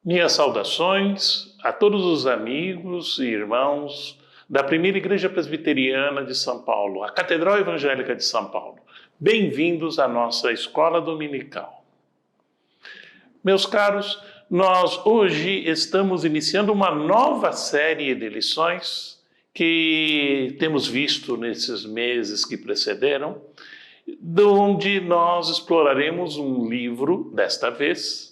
Minhas saudações a todos os amigos e irmãos da Primeira Igreja Presbiteriana de São Paulo, a Catedral Evangélica de São Paulo. Bem-vindos à nossa escola dominical. Meus caros, nós hoje estamos iniciando uma nova série de lições que temos visto nesses meses que precederam, onde nós exploraremos um livro, desta vez,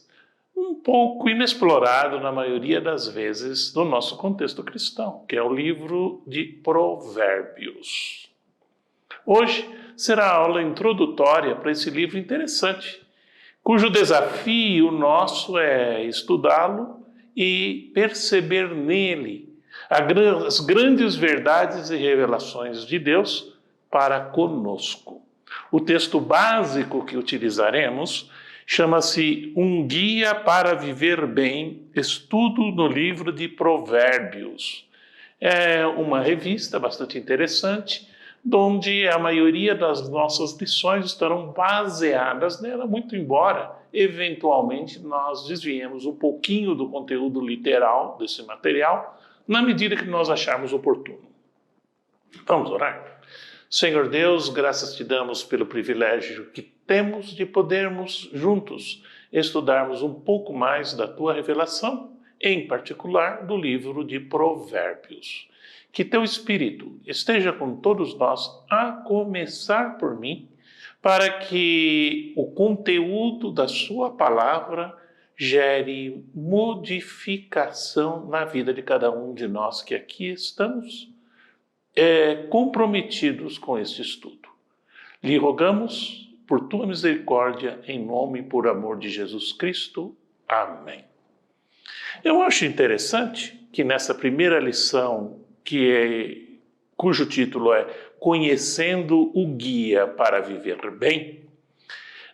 um pouco inexplorado na maioria das vezes no nosso contexto cristão, que é o livro de Provérbios. Hoje será a aula introdutória para esse livro interessante, cujo desafio nosso é estudá-lo e perceber nele as grandes verdades e revelações de Deus para conosco. O texto básico que utilizaremos chama-se Um Guia para Viver Bem, estudo no livro de Provérbios. É uma revista bastante interessante, onde a maioria das nossas lições estarão baseadas nela, muito embora, eventualmente, nós desviemos um pouquinho do conteúdo literal desse material, na medida que nós acharmos oportuno. Vamos orar? Senhor Deus, graças te damos pelo privilégio que temos de podermos juntos estudarmos um pouco mais da tua revelação, em particular do livro de Provérbios. Que teu Espírito esteja com todos nós, a começar por mim, para que o conteúdo da sua palavra gere modificação na vida de cada um de nós que aqui estamos comprometidos com este estudo. Lhe rogamos por tua misericórdia, em nome e por amor de Jesus Cristo. Amém. Eu acho interessante que nessa primeira lição, cujo título é Conhecendo o Guia para Viver Bem,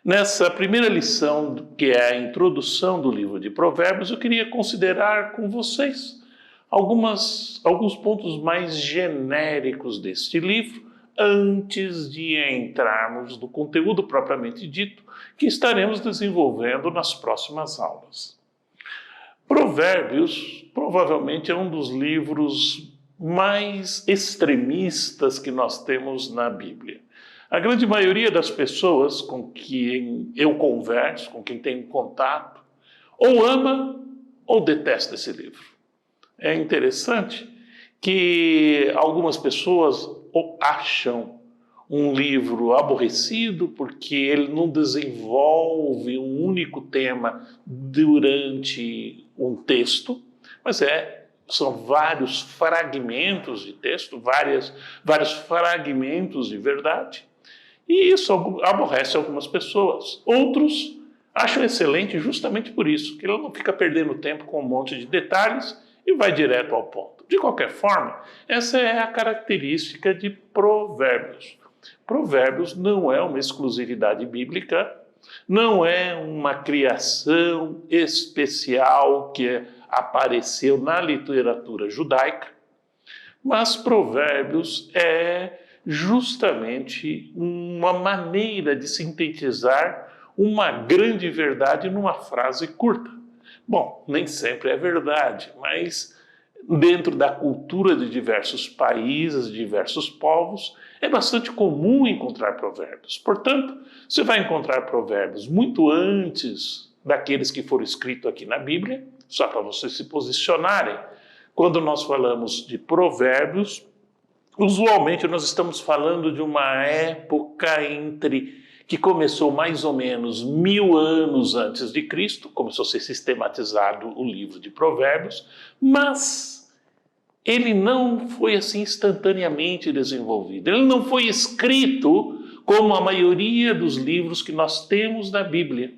nessa primeira lição, que é a introdução do livro de Provérbios, eu queria considerar com vocês alguns pontos mais genéricos deste livro, antes de entrarmos no conteúdo propriamente dito, que estaremos desenvolvendo nas próximas aulas. Provérbios provavelmente é um dos livros mais extremistas que nós temos na Bíblia. A grande maioria das pessoas com quem eu converso, com quem tenho contato, ou ama ou detesta esse livro. É interessante que algumas pessoas acham um livro aborrecido porque ele não desenvolve um único tema durante um texto, mas são vários fragmentos de texto, vários fragmentos de verdade, e isso aborrece algumas pessoas. Outros acham excelente justamente por isso, que ele não fica perdendo tempo com um monte de detalhes e vai direto ao ponto. De qualquer forma, essa é a característica de Provérbios. Provérbios não é uma exclusividade bíblica, não é uma criação especial que apareceu na literatura judaica, mas Provérbios é justamente uma maneira de sintetizar uma grande verdade numa frase curta. Bom, nem sempre é verdade, mas dentro da cultura de diversos países, de diversos povos, é bastante comum encontrar provérbios. Portanto, você vai encontrar provérbios muito antes daqueles que foram escritos aqui na Bíblia, só para vocês se posicionarem. Quando nós falamos de provérbios, usualmente nós estamos falando de uma época que começou mais ou menos 1000 anos antes de Cristo, começou a ser sistematizado o livro de Provérbios, mas ele não foi assim instantaneamente desenvolvido. Ele não foi escrito como a maioria dos livros que nós temos na Bíblia,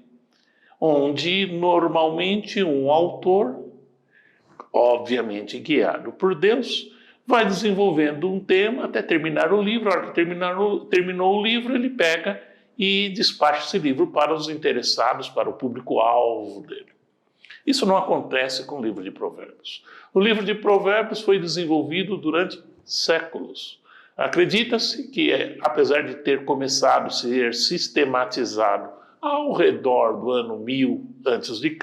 onde normalmente um autor, obviamente guiado por Deus, vai desenvolvendo um tema até terminar o livro. A hora que terminou o livro, ele pega e despacha esse livro para os interessados, para o público-alvo dele. Isso não acontece com o livro de Provérbios. O livro de Provérbios foi desenvolvido durante séculos. Acredita-se que, apesar de ter começado a ser sistematizado ao redor do ano 1000 a.C.,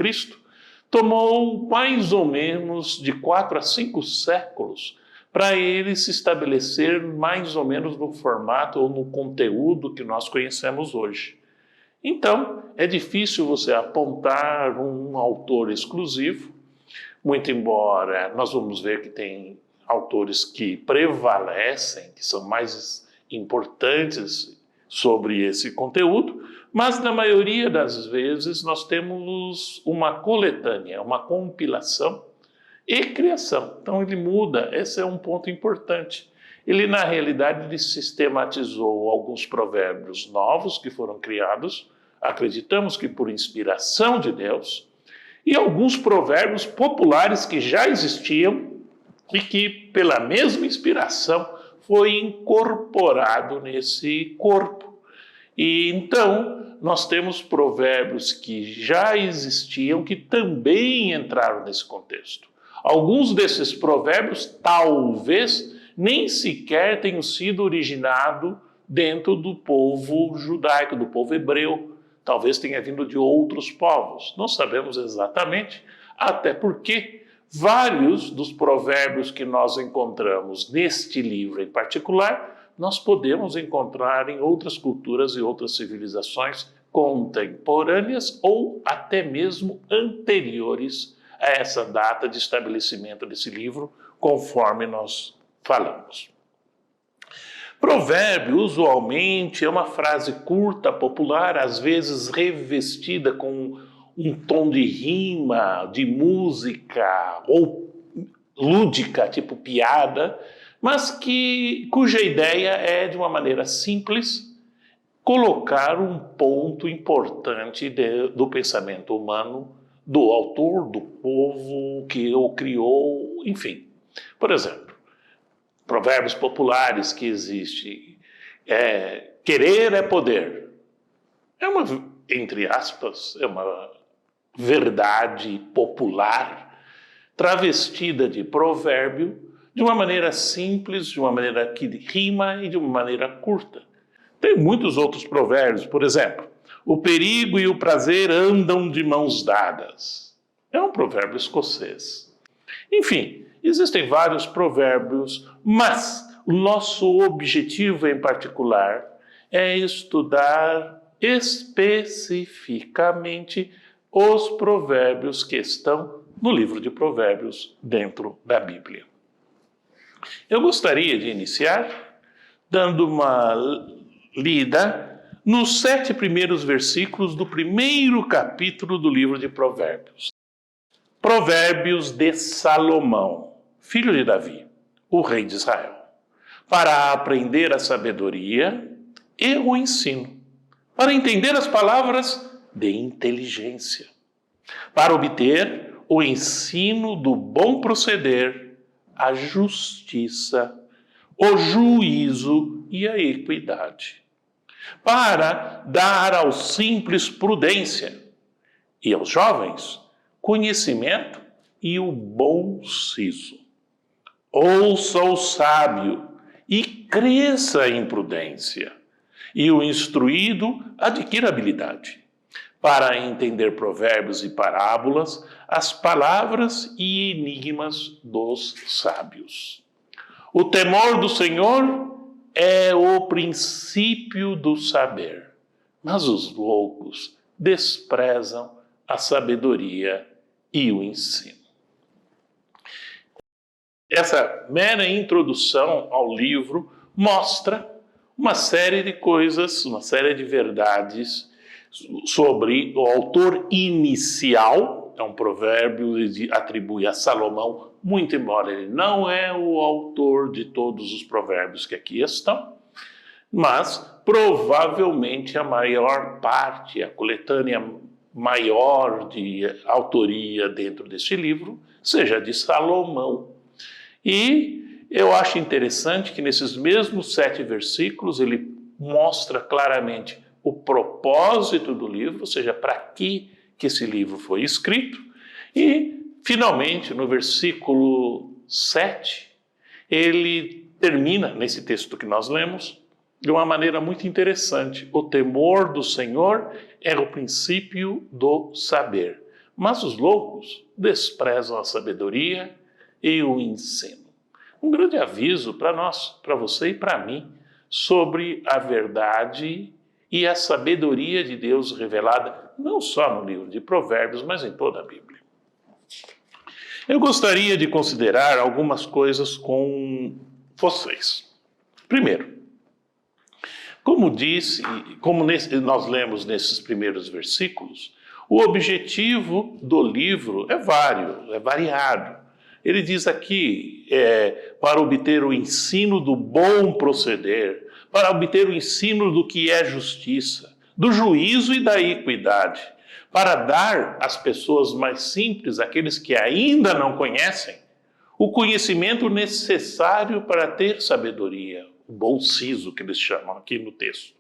tomou mais ou menos de 4 a 5 séculos para ele se estabelecer mais ou menos no formato ou no conteúdo que nós conhecemos hoje. Então, é difícil você apontar um autor exclusivo, muito embora nós vamos ver que tem autores que prevalecem, que são mais importantes sobre esse conteúdo, mas na maioria das vezes nós temos uma coletânea, uma compilação e criação. Então ele muda, esse é um ponto importante. Ele, na realidade, ele sistematizou alguns provérbios novos que foram criados, acreditamos que por inspiração de Deus, e alguns provérbios populares que já existiam e que, pela mesma inspiração, foi incorporado nesse corpo. E então, nós temos provérbios que já existiam, que também entraram nesse contexto. Alguns desses provérbios, talvez, nem sequer tenham sido originados dentro do povo judaico, do povo hebreu. Talvez tenha vindo de outros povos. Não sabemos exatamente, até porque vários dos provérbios que nós encontramos neste livro em particular, nós podemos encontrar em outras culturas e outras civilizações contemporâneas ou até mesmo anteriores a essa data de estabelecimento desse livro, conforme nós falamos. Provérbio, usualmente, é uma frase curta, popular, às vezes revestida com um tom de rima, de música ou lúdica, tipo piada, mas cuja ideia é, de uma maneira simples, colocar um ponto importante do pensamento humano, do autor, do povo que o criou, enfim. Por exemplo, provérbios populares que existem, querer é poder. É uma, entre aspas, é uma verdade popular, travestida de provérbio, de uma maneira simples, de uma maneira que rima e de uma maneira curta. Tem muitos outros provérbios, por exemplo, o perigo e o prazer andam de mãos dadas. É um provérbio escocês. Enfim, existem vários provérbios, mas o nosso objetivo em particular é estudar especificamente os provérbios que estão no livro de Provérbios dentro da Bíblia. Eu gostaria de iniciar dando uma lida nos 7 primeiros versículos do primeiro capítulo do livro de Provérbios. Provérbios de Salomão, filho de Davi, o rei de Israel, para aprender a sabedoria e o ensino, para entender as palavras de inteligência, para obter o ensino do bom proceder, a justiça, o juízo e a equidade, para dar aos simples prudência e aos jovens conhecimento e o bom siso. Ouça o sábio e cresça em prudência, e o instruído adquira habilidade, para entender provérbios e parábolas, as palavras e enigmas dos sábios. O temor do Senhor é o princípio do saber, mas os loucos desprezam a sabedoria e o ensino. Essa mera introdução ao livro mostra uma série de coisas, uma série de verdades sobre o autor inicial. É um provérbio que atribui a Salomão, muito embora ele não é o autor de todos os provérbios que aqui estão, mas provavelmente a maior parte, a coletânea maior de autoria dentro deste livro, seja de Salomão. E eu acho interessante que nesses mesmos 7 versículos ele mostra claramente o propósito do livro, ou seja, para que esse livro foi escrito, E, finalmente, no versículo 7, ele termina, nesse texto que nós lemos, de uma maneira muito interessante. O temor do Senhor é o princípio do saber, mas os loucos desprezam a sabedoria e o ensino. Um grande aviso para nós, para você e para mim, sobre a verdade e a sabedoria de Deus revelada, não só no livro de Provérbios, mas em toda a Bíblia. Eu gostaria de considerar algumas coisas com vocês. Primeiro, como nós lemos nesses primeiros versículos, o objetivo do livro é variado. Ele diz aqui, para obter o ensino do bom proceder, para obter o ensino do que é justiça, do juízo e da equidade, para dar às pessoas mais simples, aqueles que ainda não conhecem, o conhecimento necessário para ter sabedoria, o bom siso que eles chamam aqui no texto,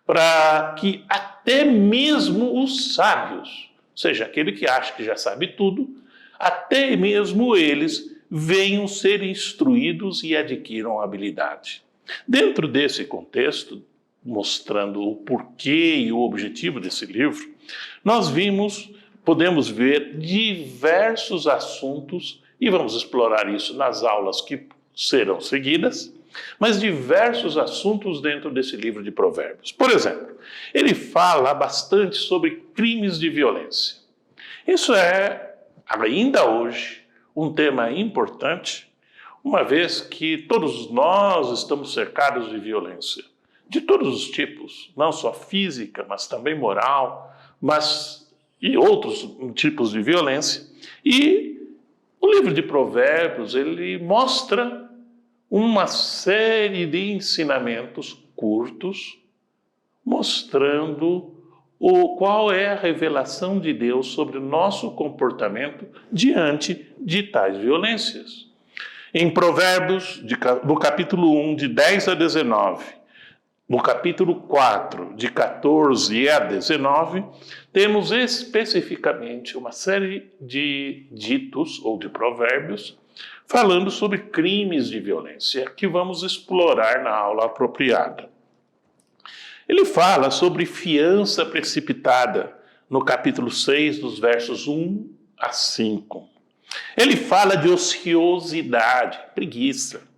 para que até mesmo os sábios, ou seja, aquele que acha que já sabe tudo, até mesmo eles venham ser instruídos e adquiram habilidade. Dentro desse contexto, mostrando o porquê e o objetivo desse livro, nós podemos ver diversos assuntos, e vamos explorar isso nas aulas que serão seguidas, mas diversos assuntos dentro desse livro de Provérbios. Por exemplo, ele fala bastante sobre crimes de violência. Isso é, ainda hoje, um tema importante, uma vez que todos nós estamos cercados de violência, de todos os tipos, não só física, mas também moral, e outros tipos de violência. E o livro de Provérbios, ele mostra uma série de ensinamentos curtos, mostrando qual é a revelação de Deus sobre o nosso comportamento diante de tais violências. Em Provérbios, no capítulo 1, de 10 a 19, no capítulo 4, de 14 a 19, temos especificamente uma série de ditos ou de provérbios falando sobre crimes de violência, que vamos explorar na aula apropriada. Ele fala sobre fiança precipitada, no capítulo 6, dos versos 1 a 5. Ele fala de ociosidade, preguiça,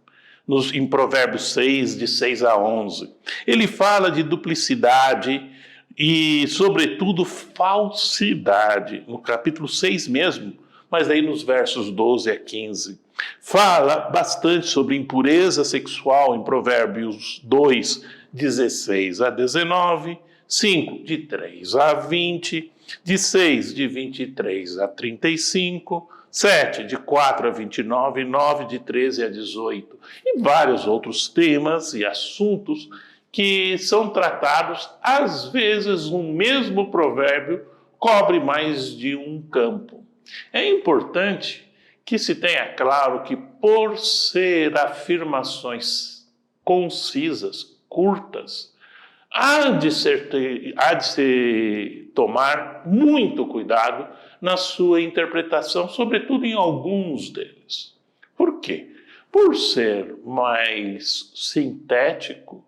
em Provérbios 6, de 6 a 11. Ele fala de duplicidade e, sobretudo, falsidade, no capítulo 6 mesmo, mas aí nos versos 12 a 15. Fala bastante sobre impureza sexual em Provérbios 2, 16 a 19, 5, de 3 a 20, de 6, de 23 a 35, 7, de 4 a 29, 9, de 13 a 18, e vários outros temas e assuntos que são tratados, às vezes, um mesmo provérbio cobre mais de um campo. É importante que se tenha claro que, por ser afirmações concisas, curtas, há de se tomar muito cuidado na sua interpretação, sobretudo em alguns deles. Por quê? Por ser mais sintético,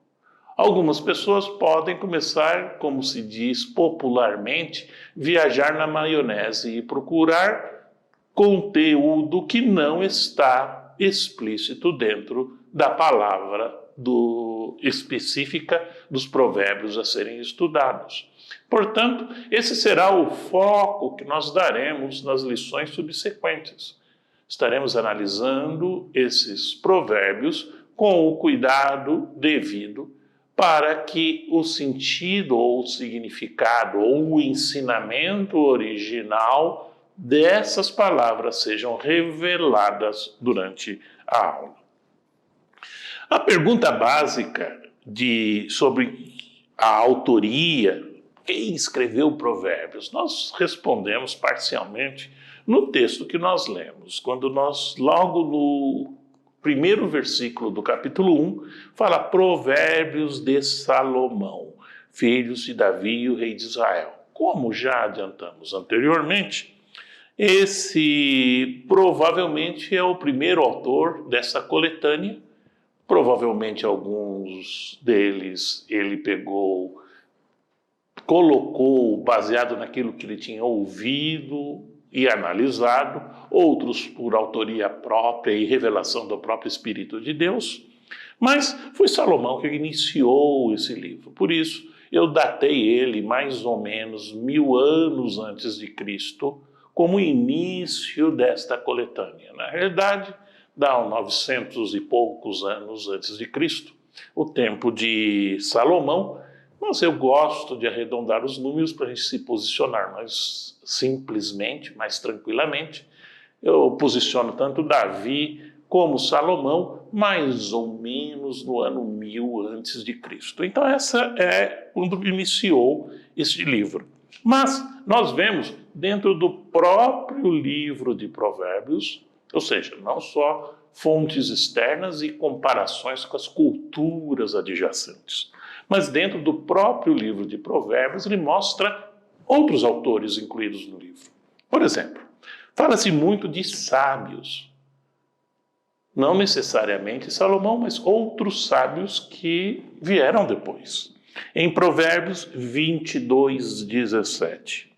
algumas pessoas podem começar, como se diz popularmente, viajar na maionese e procurar conteúdo que não está explícito dentro da palavra específica dos provérbios a serem estudados. Portanto, esse será o foco que nós daremos nas lições subsequentes. Estaremos analisando esses provérbios com o cuidado devido para que o sentido ou o significado ou o ensinamento original dessas palavras sejam reveladas durante a aula. A pergunta básica sobre a autoria, quem escreveu Provérbios, nós respondemos parcialmente no texto que nós lemos, quando nós, logo no primeiro versículo do capítulo 1, fala Provérbios de Salomão, filhos de Davi, o rei de Israel. Como já adiantamos anteriormente, Esse provavelmente é o primeiro autor dessa coletânea. Provavelmente alguns deles ele pegou, colocou baseado naquilo que ele tinha ouvido e analisado, outros por autoria própria e revelação do próprio Espírito de Deus. Mas foi Salomão que iniciou esse livro. Por isso, eu datei ele mais ou menos 1000 anos antes de Cristo, como início desta coletânea. Na realidade, dá 900 e poucos anos antes de Cristo, o tempo de Salomão, mas eu gosto de arredondar os números para a gente se posicionar mais simplesmente, mais tranquilamente. Eu posiciono tanto Davi como Salomão, mais ou menos no ano 1000 antes de Cristo. Então essa é quando iniciou este livro. Mas nós vemos dentro do próprio livro de Provérbios, ou seja, não só fontes externas e comparações com as culturas adjacentes, mas dentro do próprio livro de Provérbios ele mostra outros autores incluídos no livro. Por exemplo, fala-se muito de sábios. Não necessariamente Salomão, mas outros sábios que vieram depois. Em Provérbios 22, 17.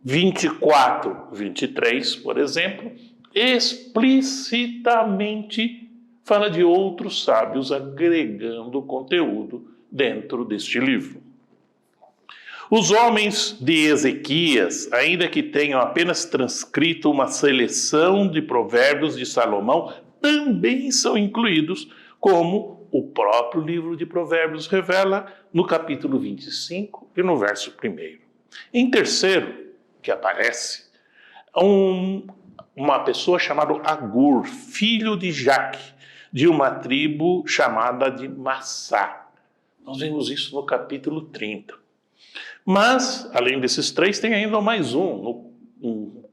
24, 23, por exemplo, explicitamente fala de outros sábios agregando conteúdo dentro deste livro. Os homens de Ezequias, ainda que tenham apenas transcrito uma seleção de provérbios de Salomão, também são incluídos, como o próprio livro de Provérbios revela no capítulo 25 e no verso 1. Em terceiro, que aparece, uma pessoa chamada Agur, filho de Jaque, de uma tribo chamada de Massá. Nós vemos isso no capítulo 30. Mas, além desses três, tem ainda mais um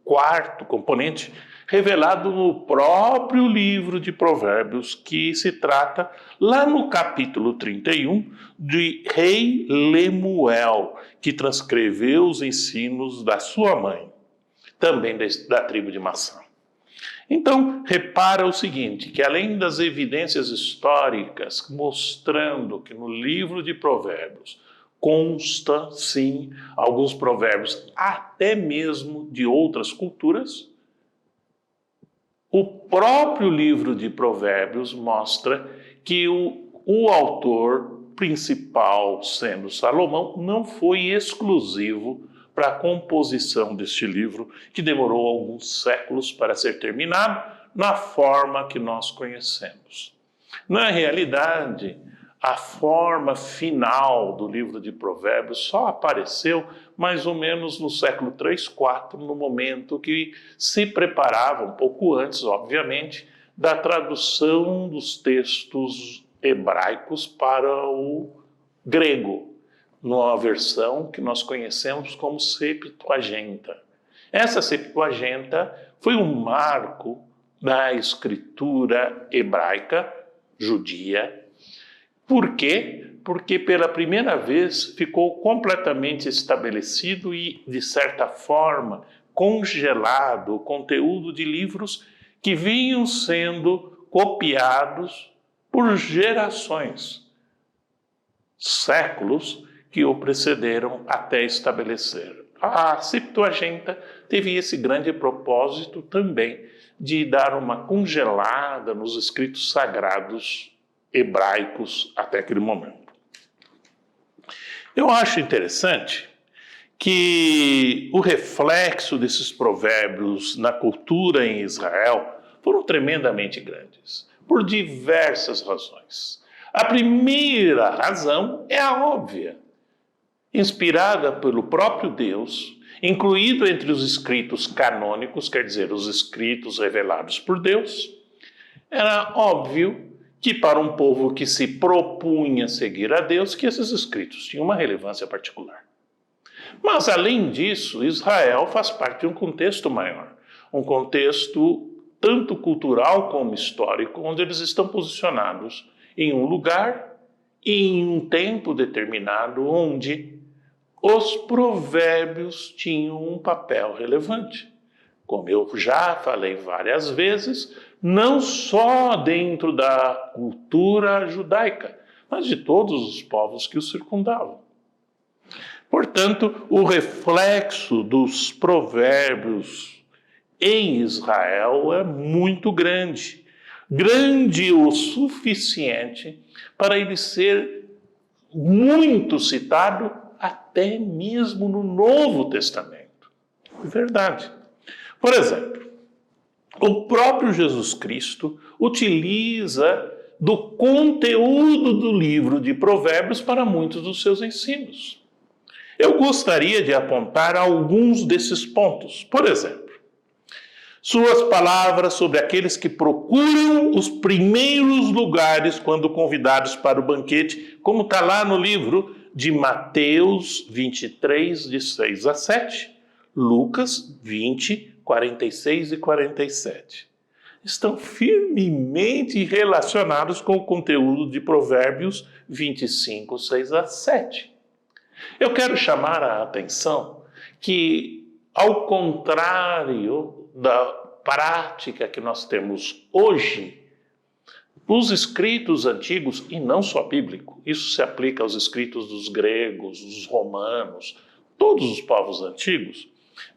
quarto componente, revelado no próprio livro de Provérbios, que se trata, lá no capítulo 31, de rei Lemuel, que transcreveu os ensinos da sua mãe, também da tribo de Massá. Então, repara o seguinte, que além das evidências históricas mostrando que no livro de Provérbios consta, sim, alguns provérbios até mesmo de outras culturas, o próprio livro de Provérbios mostra que o autor principal, sendo Salomão, não foi exclusivo para a composição deste livro, que demorou alguns séculos para ser terminado na forma que nós conhecemos. Na realidade, a forma final do livro de Provérbios só apareceu mais ou menos no século 3, 4, no momento que se preparava, um pouco antes, obviamente, da tradução dos textos hebraicos para o grego, numa versão que nós conhecemos como Septuaginta. Essa Septuaginta foi um marco da escritura hebraica, judia. Por quê? Porque pela primeira vez ficou completamente estabelecido e, de certa forma, congelado o conteúdo de livros que vinham sendo copiados por gerações, séculos que o precederam até estabelecer. A Septuaginta teve esse grande propósito também de dar uma congelada nos escritos sagrados hebraicos até aquele momento. Eu acho interessante que o reflexo desses provérbios na cultura em Israel foram tremendamente grandes, por diversas razões. A primeira razão é a óbvia. Inspirada pelo próprio Deus, incluído entre os escritos canônicos, quer dizer, os escritos revelados por Deus, era óbvio que para um povo que se propunha seguir a Deus, que esses escritos tinham uma relevância particular. Mas, além disso, Israel faz parte de um contexto maior, um contexto tanto cultural como histórico, onde eles estão posicionados em um lugar e em um tempo determinado, onde os provérbios tinham um papel relevante, como eu já falei várias vezes, não só dentro da cultura judaica, mas de todos os povos que o circundavam. Portanto, o reflexo dos provérbios em Israel é muito grande. Grande o suficiente para ele ser muito citado até mesmo no Novo Testamento. Verdade. Por exemplo, o próprio Jesus Cristo utiliza do conteúdo do livro de Provérbios para muitos dos seus ensinos. Eu gostaria de apontar alguns desses pontos. Por exemplo, suas palavras sobre aqueles que procuram os primeiros lugares quando convidados para o banquete, como está lá no livro de Mateus 23, de 6 a 7, Lucas 20, 46 e 47. Estão firmemente relacionados com o conteúdo de Provérbios 25, 6 a 7. Eu quero chamar a atenção que, ao contrário da prática que nós temos hoje, os escritos antigos, e não só bíblico, isso se aplica aos escritos dos gregos, dos romanos, todos os povos antigos,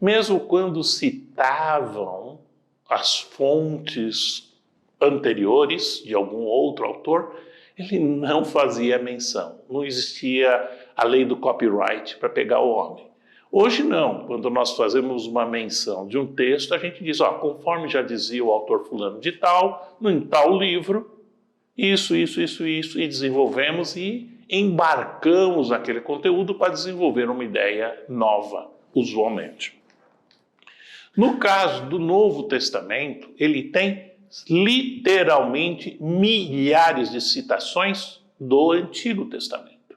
mesmo quando citavam as fontes anteriores de algum outro autor, ele não fazia menção. Não existia a lei do copyright para pegar o homem. Hoje não. Quando nós fazemos uma menção de um texto, a gente diz, conforme já dizia o autor fulano de tal, em tal livro, isso, e desenvolvemos e embarcamos naquele conteúdo para desenvolver uma ideia nova, usualmente. No caso do Novo Testamento, ele tem literalmente milhares de citações do Antigo Testamento.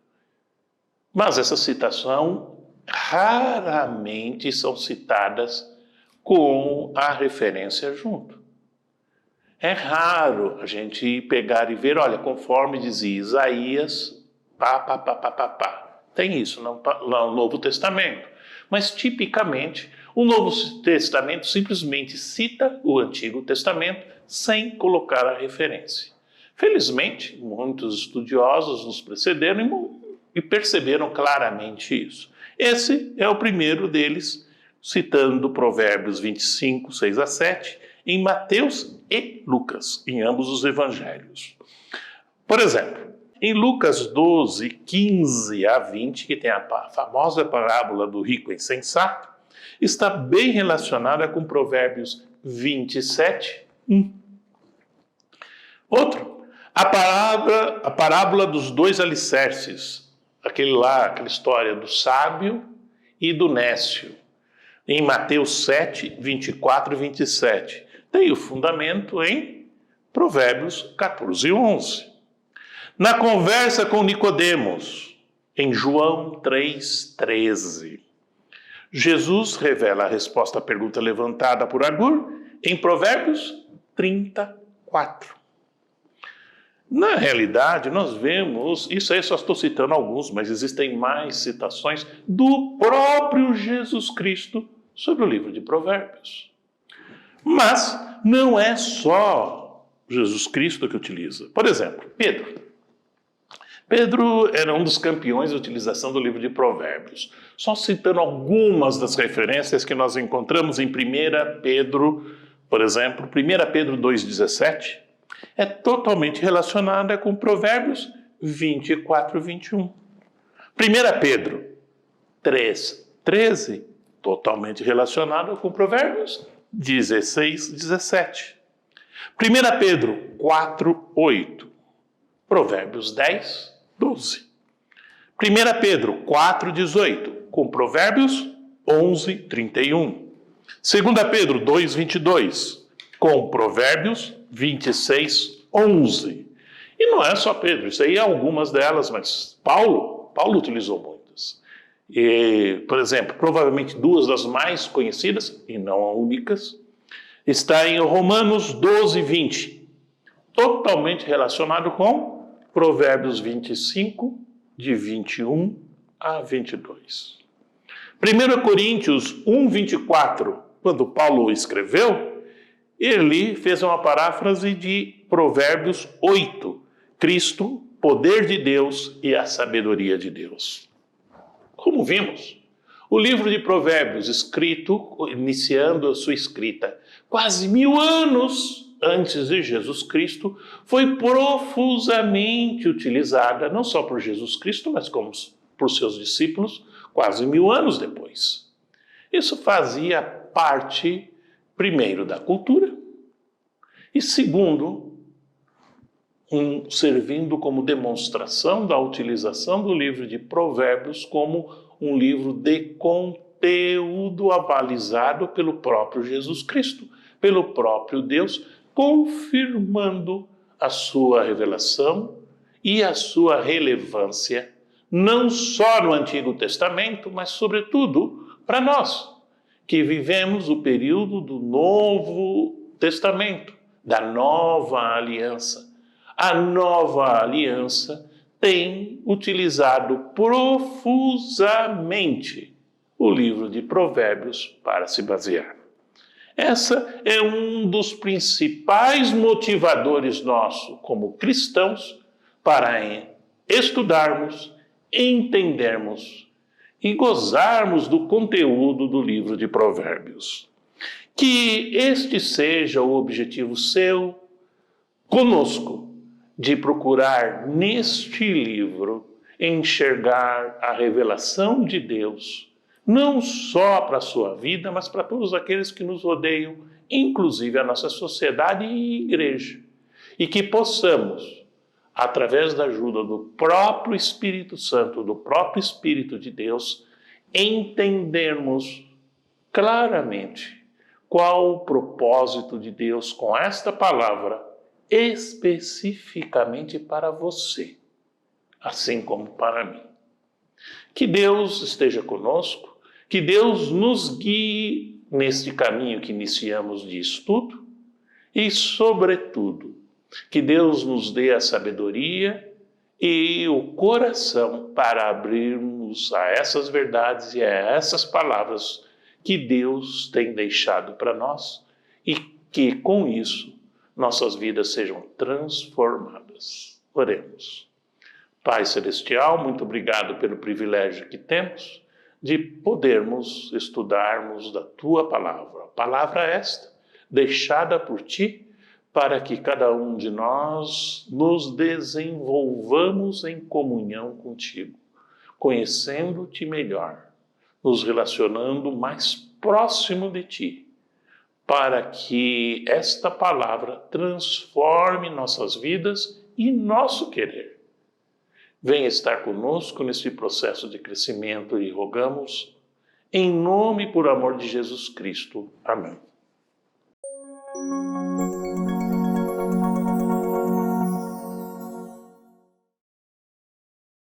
Mas essa citação raramente são citadas com a referência junto. É raro a gente pegar e ver, olha, conforme dizia Isaías, Tem isso no Novo Testamento. Mas, tipicamente, o Novo Testamento simplesmente cita o Antigo Testamento sem colocar a referência. Felizmente, muitos estudiosos nos precederam e perceberam claramente isso. Esse é o primeiro deles, citando Provérbios 25, 6 a 7, em Mateus e Lucas, em ambos os evangelhos. Por exemplo, em Lucas 12, 15 a 20, que tem a famosa parábola do rico insensato, está bem relacionada com Provérbios 27, 1. Outro, a parábola dos dois alicerces, aquela história do sábio e do nécio, em Mateus 7, 24 e 27. Tem o fundamento em Provérbios 14, 11. Na conversa com Nicodemos, em João 3, 13. Jesus revela a resposta à pergunta levantada por Agur em Provérbios 34. Na realidade, nós vemos, isso aí só estou citando alguns, mas existem mais citações do próprio Jesus Cristo sobre o livro de Provérbios. Mas não é só Jesus Cristo que utiliza. Por exemplo, Pedro. Pedro era um dos campeões da utilização do livro de Provérbios. Só citando algumas das referências que nós encontramos em 1 Pedro, por exemplo, 1 Pedro 2,17, é totalmente relacionada com Provérbios 24 e 21. 1 Pedro 3, 13, totalmente relacionado com Provérbios 16, 17. 1 Pedro 4, 8. Provérbios 10, 12. 1 Pedro 4, 18, com Provérbios 11, 31. 2 Pedro 2, 22, com Provérbios 26, 11. E não é só Pedro, isso aí é algumas delas, mas Paulo utilizou muitas. E, por exemplo, provavelmente duas das mais conhecidas, e não únicas, está em Romanos 12, 20, totalmente relacionado com Provérbios 25, de 21 a 22. 1 Coríntios 1, 24, quando Paulo escreveu, ele fez uma paráfrase de Provérbios 8, Cristo, poder de Deus e a sabedoria de Deus. Como vimos, o livro de Provérbios, escrito, iniciando a sua escrita quase 1000 anos antes de Jesus Cristo, foi profusamente utilizada, não só por Jesus Cristo, mas como por seus discípulos, quase 1000 anos depois. Isso fazia parte, primeiro, da cultura e, segundo, servindo como demonstração da utilização do livro de Provérbios como um livro de conteúdo avalizado pelo próprio Jesus Cristo, pelo próprio Deus, confirmando a sua revelação e a sua relevância, não só no Antigo Testamento, mas sobretudo para nós, que vivemos o período do Novo Testamento, da Nova Aliança. A Nova Aliança tem utilizado profusamente o livro de Provérbios para se basear. Essa é um dos principais motivadores nossos como cristãos para estudarmos, entendermos e gozarmos do conteúdo do livro de Provérbios. Que este seja o objetivo seu, conosco, de procurar neste livro enxergar a revelação de Deus, não só para a sua vida, mas para todos aqueles que nos rodeiam, inclusive a nossa sociedade e igreja. E que possamos, através da ajuda do próprio Espírito Santo, do próprio Espírito de Deus, entendermos claramente qual o propósito de Deus com esta palavra, especificamente para você, assim como para mim. Que Deus esteja conosco, que Deus nos guie neste caminho que iniciamos de estudo e, sobretudo, que Deus nos dê a sabedoria e o coração para abrirmos a essas verdades e a essas palavras que Deus tem deixado para nós e que, com isso, nossas vidas sejam transformadas. Oremos. Pai Celestial, muito obrigado pelo privilégio que temos de podermos estudarmos da Tua palavra. Palavra esta, deixada por Ti, para que cada um de nós nos desenvolvamos em comunhão contigo, conhecendo-te melhor, nos relacionando mais próximo de Ti, para que esta palavra transforme nossas vidas e nosso querer. Venha estar conosco nesse processo de crescimento e rogamos, em nome e por amor de Jesus Cristo. Amém.